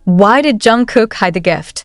Why did Jungkook hide the gift?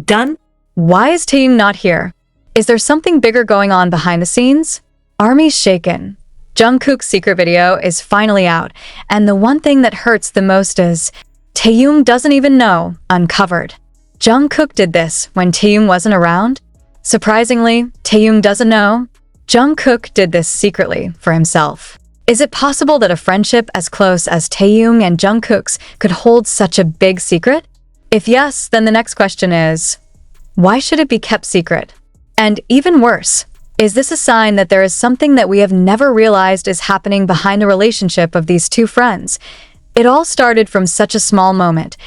Done? Why is Taehyung not here? Is there something bigger going on behind the scenes? Army's shaken. Jungkook's secret video is finally out, and the one thing that hurts the most is Taehyung doesn't even know, uncovered. Jungkook did this when Taehyung wasn't around? Surprisingly, Taehyung doesn't know. Jungkook did this secretly for himself. Is it possible that a friendship as close as Taehyung and Jungkook's could hold such a big secret? If yes, then the next question is, why should it be kept secret? And even worse, is this a sign that there is something that we have never realized is happening behind the relationship of these two friends? It all started from such a small moment.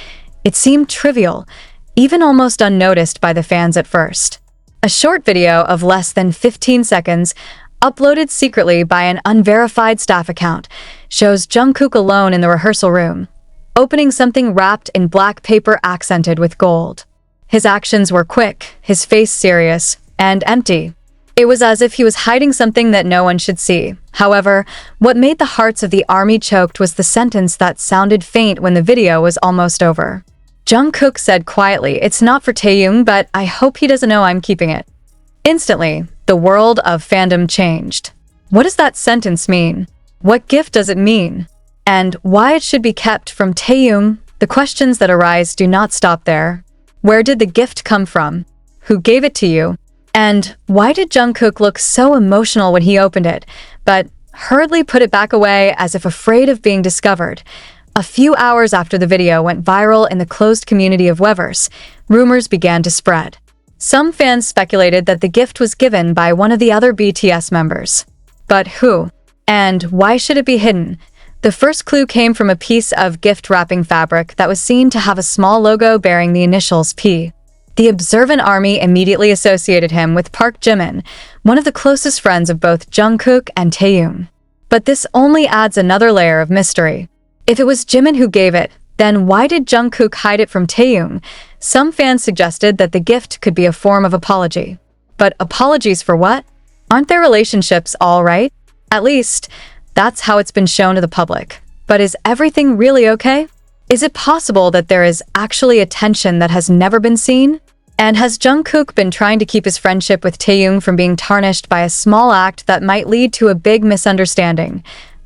It seemed trivial, even almost unnoticed by the fans at first. A short video of less than 15 seconds, uploaded secretly by an unverified staff account, shows Jungkook alone in the rehearsal room, opening something wrapped in black paper accented with gold. His actions were quick, his face serious, and empty. It was as if he was hiding something that no one should see. However, what made the hearts of the army choked was the sentence that sounded faint when the video was almost over. Jungkook said quietly, "It's not for Taehyung, but I hope he doesn't know I'm keeping it." Instantly, the world of fandom changed. What does that sentence mean? What gift does it mean? And why it should be kept from Taehyung? The questions that arise do not stop there. Where did the gift come from? Who gave it to you? And why did Jungkook look so emotional when he opened it, but hurriedly put it back away as if afraid of being discovered? A few hours after the video went viral in the closed community of Weverse, rumors began to spread. Some fans speculated that the gift was given by one of the other BTS members. But who? And why should it be hidden? The first clue came from a piece of gift wrapping fabric that was seen to have a small logo bearing the initials P. The observant army immediately associated him with Park Jimin, one of the closest friends of both Jungkook and Taehyung. But this only adds another layer of mystery. If it was Jimin who gave it, then why did Jungkook hide it from Taehyung? Some fans suggested that the gift could be a form of apology. But apologies for what? Aren't their relationships all right? At least, that's how it's been shown to the public. But is everything really okay? Is it possible that there is actually a tension that has never been seen? And has Jungkook been trying to keep his friendship with Taehyung from being tarnished by a small act that might lead to a big misunderstanding?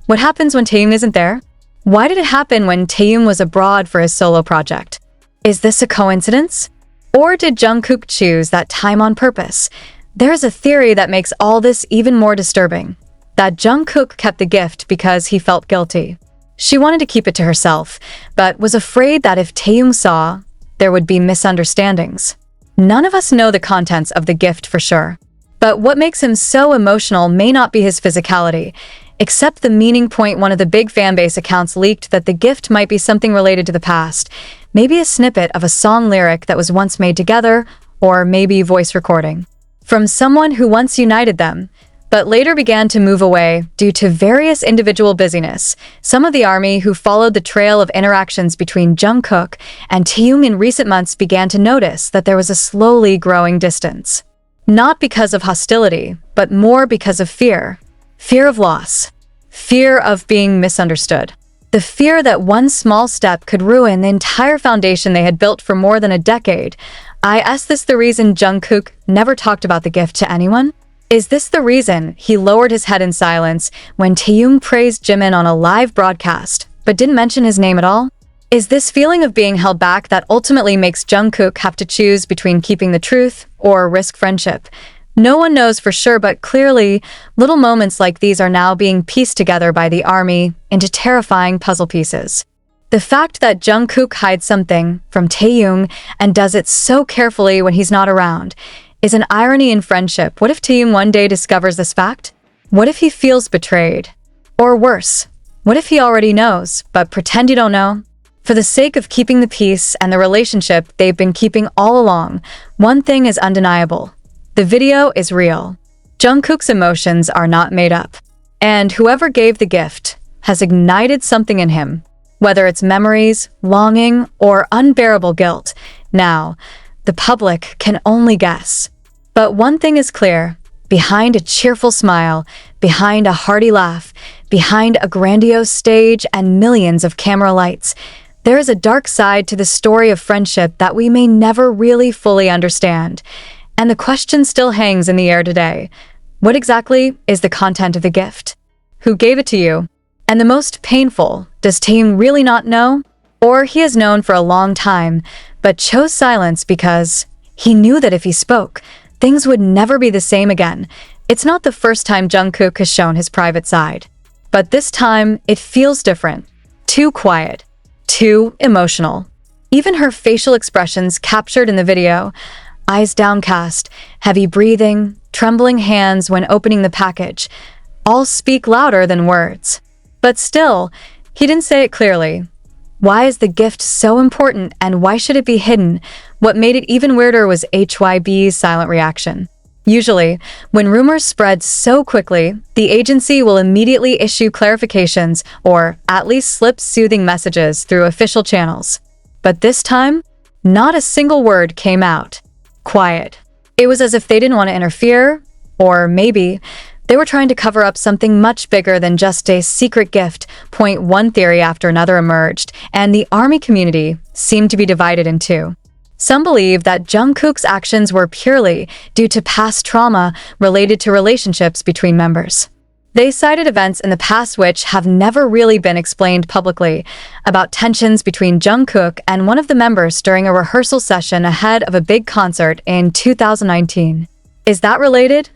What happens when Taehyung isn't there? Why did it happen when Taehyung was abroad for his solo project? Is this a coincidence? Or did Jungkook choose that time on purpose? There is a theory that makes all this even more disturbing. That Jungkook kept the gift because he felt guilty. She wanted to keep it to herself, but was afraid that if Taehyung saw, there would be misunderstandings. None of us know the contents of the gift for sure. But what makes him so emotional may not be his physicality, except the meaning point. One of the big fanbase accounts leaked that the gift might be something related to the past, maybe a snippet of a song lyric that was once made together, or maybe voice recording. From someone who once united them, but later began to move away due to various individual busyness. Some of the army who followed the trail of interactions between Jungkook and Taehyung in recent months began to notice that there was a slowly growing distance. Not because of hostility, but more because of fear. Fear of loss. Fear of being misunderstood. The fear that one small step could ruin the entire foundation they had built for more than a decade. Is this the reason Jungkook never talked about the gift to anyone? Is this the reason he lowered his head in silence when Taehyung praised Jimin on a live broadcast, but didn't mention his name at all? Is this feeling of being held back that ultimately makes Jungkook have to choose between keeping the truth or risk friendship? No one knows for sure, but clearly, little moments like these are now being pieced together by the army into terrifying puzzle pieces. The fact that Jungkook hides something from Taehyung and does it so carefully when he's not around is an irony in friendship. What if Taehyung one day discovers this fact? What if he feels betrayed? Or worse, what if he already knows, but pretend you don't know? For the sake of keeping the peace and the relationship they've been keeping all along, one thing is undeniable. The video is real. Jungkook's emotions are not made up. And whoever gave the gift has ignited something in him, whether it's memories, longing, or unbearable guilt. Now, the public can only guess. But one thing is clear. Behind a cheerful smile, behind a hearty laugh, behind a grandiose stage and millions of camera lights, There is a dark side to the story of friendship that we may never really fully understand. And the question still hangs in the air today. What exactly is the content of the gift? Who gave it to you? And the most painful, does Taehyung really not know? Or he has known for a long time, but chose silence because he knew that if he spoke, things would never be the same again. It's not the first time Jungkook has shown his private side. But this time, it feels different. Too quiet. Too emotional. Even her facial expressions captured in the video, eyes downcast, heavy breathing, trembling hands when opening the package, all speak louder than words. But still, he didn't say it clearly. Why is the gift so important and why should it be hidden? What made it even weirder was HYB's silent reaction. Usually, when rumors spread so quickly, the agency will immediately issue clarifications or at least slip soothing messages through official channels. But this time, not a single word came out. Quiet. It was as if they didn't want to interfere, or maybe they were trying to cover up something much bigger than just a secret gift. One theory after another emerged, and the ARMY community seemed to be divided in two. Some believe that Jungkook's actions were purely due to past trauma related to relationships between members. They cited events in the past which have never really been explained publicly, about tensions between Jungkook and one of the members during a rehearsal session ahead of a big concert in 2019. Is that related?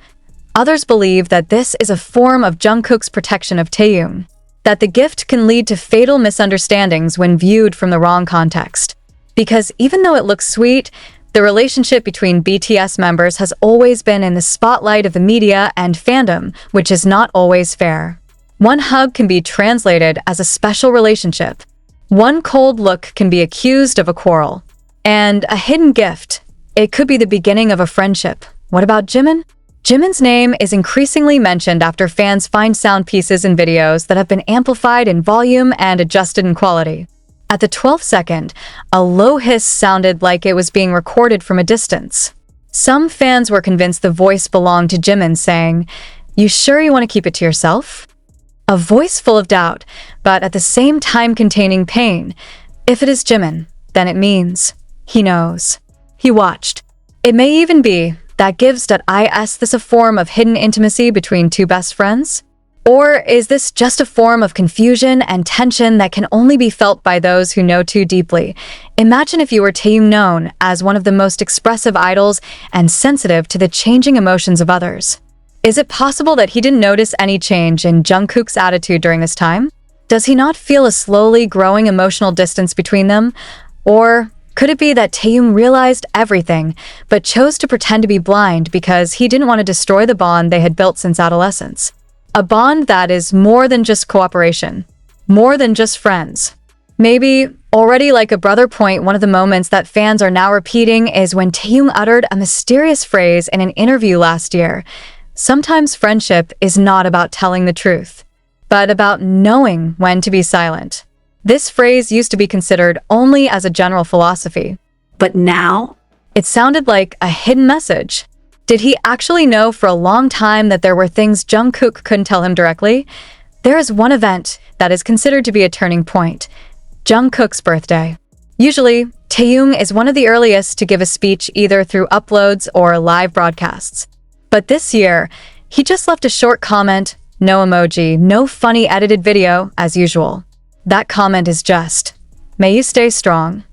Others believe that this is a form of Jungkook's protection of Taehyung, that the gift can lead to fatal misunderstandings when viewed from the wrong context. Because even though it looks sweet, the relationship between BTS members has always been in the spotlight of the media and fandom, which is not always fair. One hug can be translated as a special relationship. One cold look can be accused of a quarrel. And a hidden gift, it could be the beginning of a friendship. What about Jimin? Jimin's name is increasingly mentioned after fans find sound pieces and videos that have been amplified in volume and adjusted in quality. At the 12th second, a low hiss sounded like it was being recorded from a distance. Some fans were convinced the voice belonged to Jimin, saying, "You sure you want to keep it to yourself?" A voice full of doubt, but at the same time containing pain. If it is Jimin, then it means he knows. He watched. It may even be that gives.is this a form of hidden intimacy between two best friends? Or is this just a form of confusion and tension that can only be felt by those who know too deeply? Imagine if you were Taehyung, known as one of the most expressive idols and sensitive to the changing emotions of others. Is it possible that he didn't notice any change in Jungkook's attitude during this time? Does he not feel a slowly growing emotional distance between them? Or could it be that Taehyung realized everything, but chose to pretend to be blind because he didn't want to destroy the bond they had built since adolescence? A bond that is more than just cooperation, more than just friends. Maybe, already like a brother. One of the moments that fans are now repeating is when Taehyung uttered a mysterious phrase in an interview last year. Sometimes friendship is not about telling the truth, but about knowing when to be silent. This phrase used to be considered only as a general philosophy. But now, it sounded like a hidden message. Did he actually know for a long time that there were things Jungkook couldn't tell him directly? There is one event that is considered to be a turning point: Jungkook's birthday. Usually, Taehyung is one of the earliest to give a speech either through uploads or live broadcasts. But this year, he just left a short comment, no emoji, no funny edited video, as usual. That comment is just, "May you stay strong."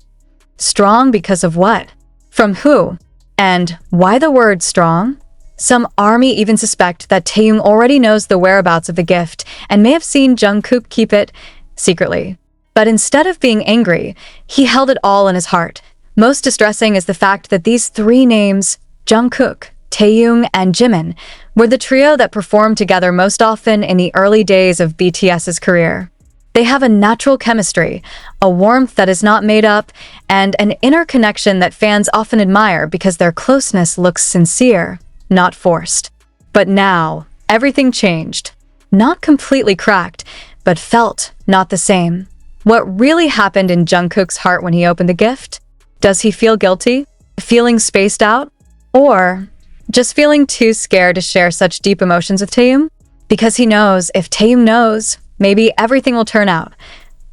Strong because of what? From who? And why the word strong? Some ARMY even suspect that Taehyung already knows the whereabouts of the gift and may have seen Jungkook keep it secretly. But instead of being angry, he held it all in his heart. Most distressing is the fact that these three names, Jungkook, Taehyung, and Jimin, were the trio that performed together most often in the early days of BTS's career. They have a natural chemistry, a warmth that is not made up, and an inner connection that fans often admire because their closeness looks sincere, not forced. But now, everything changed. Not completely cracked, but felt not the same. What really happened in Jungkook's heart when he opened the gift? Does he feel guilty? Feeling spaced out? Or just feeling too scared to share such deep emotions with Taehyung? Because he knows if Taehyung knows, maybe everything will turn out.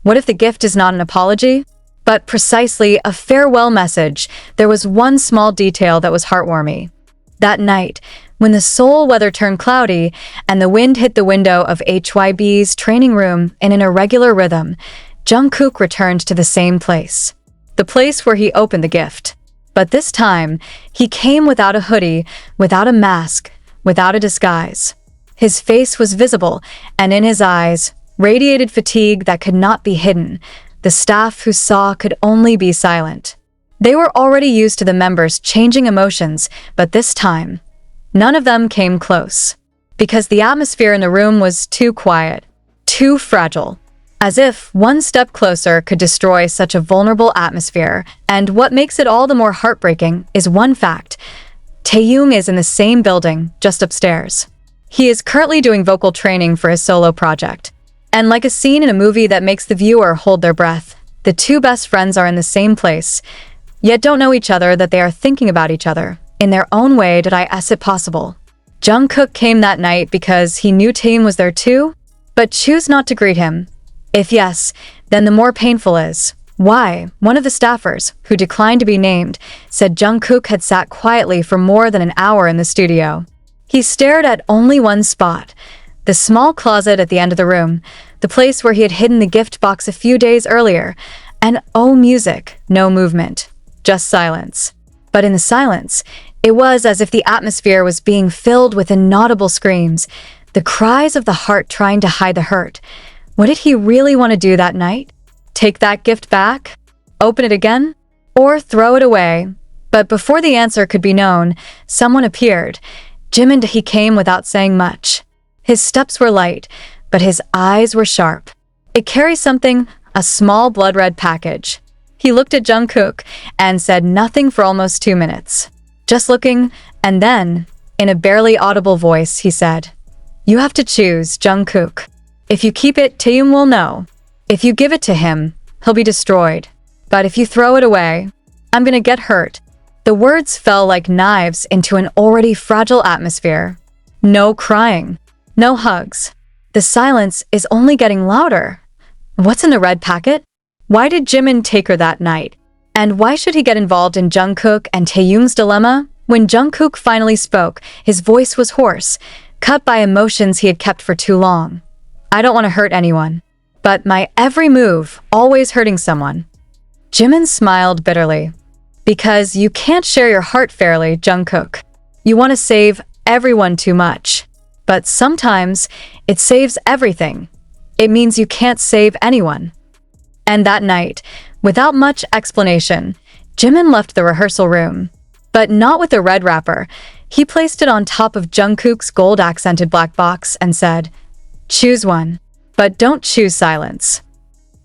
What if the gift is not an apology, but precisely a farewell message? There was one small detail that was heartwarming. That night, when the Seoul weather turned cloudy and the wind hit the window of HYB's training room in an irregular rhythm, Jungkook returned to the same place. The place where he opened the gift. But this time, he came without a hoodie, without a mask, without a disguise. His face was visible, and in his eyes radiated fatigue that could not be hidden. The staff who saw could only be silent. They were already used to the members changing emotions, but this time, none of them came close. Because the atmosphere in the room was too quiet, too fragile. As if one step closer could destroy such a vulnerable atmosphere. And what makes it all the more heartbreaking is one fact. Taehyung is in the same building, just upstairs. He is currently doing vocal training for his solo project. And like a scene in a movie that makes the viewer hold their breath, the two best friends are in the same place, yet don't know each other, that they are thinking about each other. In their own way, did I ask it possible? Jungkook came that night because he knew Taehyung was there too, but choose not to greet him. If yes, then the more painful is why. One of the staffers, who declined to be named, said Jungkook had sat quietly for more than an hour in the studio. He stared at only one spot, the small closet at the end of the room, the place where he had hidden the gift box a few days earlier, and oh, music, no movement, just silence. But in the silence, it was as if the atmosphere was being filled with inaudible screams, the cries of the heart trying to hide the hurt. What did he really want to do that night? Take that gift back? Open it again? Or throw it away? But before the answer could be known, someone appeared. Jimin. He came without saying much. His steps were light, but his eyes were sharp. It carried something, a small blood-red package. He looked at Jungkook and said nothing for almost 2 minutes. Just looking, and then, in a barely audible voice, he said, "You have to choose, Jungkook. If you keep it, Taehyung will know. If you give it to him, he'll be destroyed. But if you throw it away, I'm gonna get hurt." The words fell like knives into an already fragile atmosphere. No crying, no hugs. The silence is only getting louder. What's in the red packet? Why did Jimin take her that night? And why should he get involved in Jungkook and Taehyung's dilemma? When Jungkook finally spoke, his voice was hoarse, cut by emotions he had kept for too long. "I don't want to hurt anyone, but my every move, always hurting someone." Jimin smiled bitterly. "Because you can't share your heart fairly, Jungkook. You want to save everyone too much. But sometimes, it saves everything. It means you can't save anyone." And that night, without much explanation, Jimin left the rehearsal room. But not with the red wrapper. He placed it on top of Jungkook's gold-accented black box and said, "Choose one, but don't choose silence."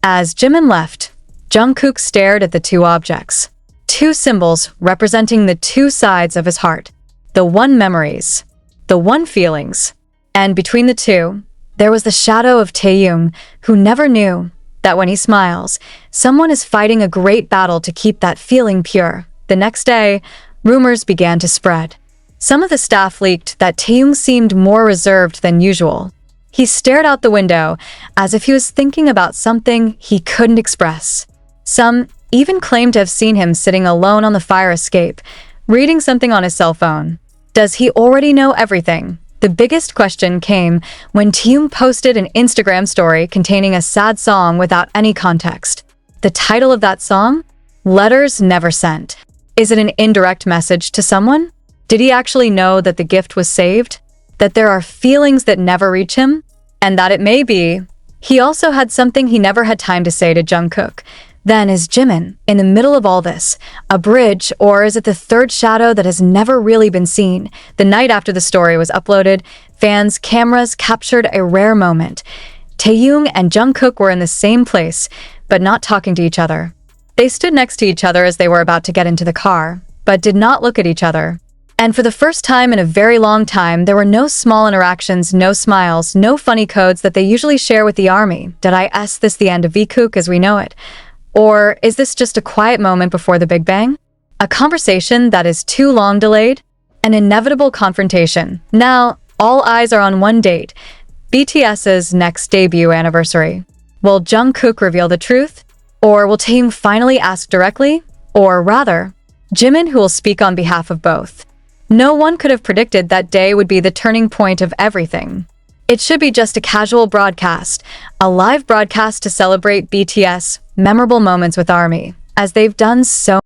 As Jimin left, Jungkook stared at the two objects. Two symbols representing the two sides of his heart. The one memories, the one feelings. And between the two, there was the shadow of Taehyung, who never knew that when he smiles, someone is fighting a great battle to keep that feeling pure. The next day, rumors began to spread. Some of the staff leaked that Taehyung seemed more reserved than usual. He stared out the window as if he was thinking about something he couldn't express. Some even claimed to have seen him sitting alone on the fire escape, reading something on his cell phone. Does he already know everything? The biggest question came when Taehyung posted an Instagram story containing a sad song without any context. The title of that song? Letters Never Sent. Is it an indirect message to someone? Did he actually know that the gift was saved? That there are feelings that never reach him? And that it may be, he also had something he never had time to say to Jungkook. Then is Jimin, in the middle of all this, a bridge, or is it the third shadow that has never really been seen? The night after the story was uploaded, fans' cameras captured a rare moment. Taehyung and Jungkook were in the same place, but not talking to each other. They stood next to each other as they were about to get into the car, but did not look at each other. And for the first time in a very long time, there were no small interactions, no smiles, no funny codes that they usually share with the army. Did I ask this the end of Vook as we know it? Or is this just a quiet moment before the Big Bang? A conversation that is too long delayed? An inevitable confrontation. Now, all eyes are on one date, BTS's next debut anniversary. Will Jungkook reveal the truth? Or will Taehyung finally ask directly? Or rather, Jimin, who will speak on behalf of both. No one could have predicted that day would be the turning point of everything. It should be just a casual broadcast, a live broadcast to celebrate BTS memorable moments with ARMY, as they've done so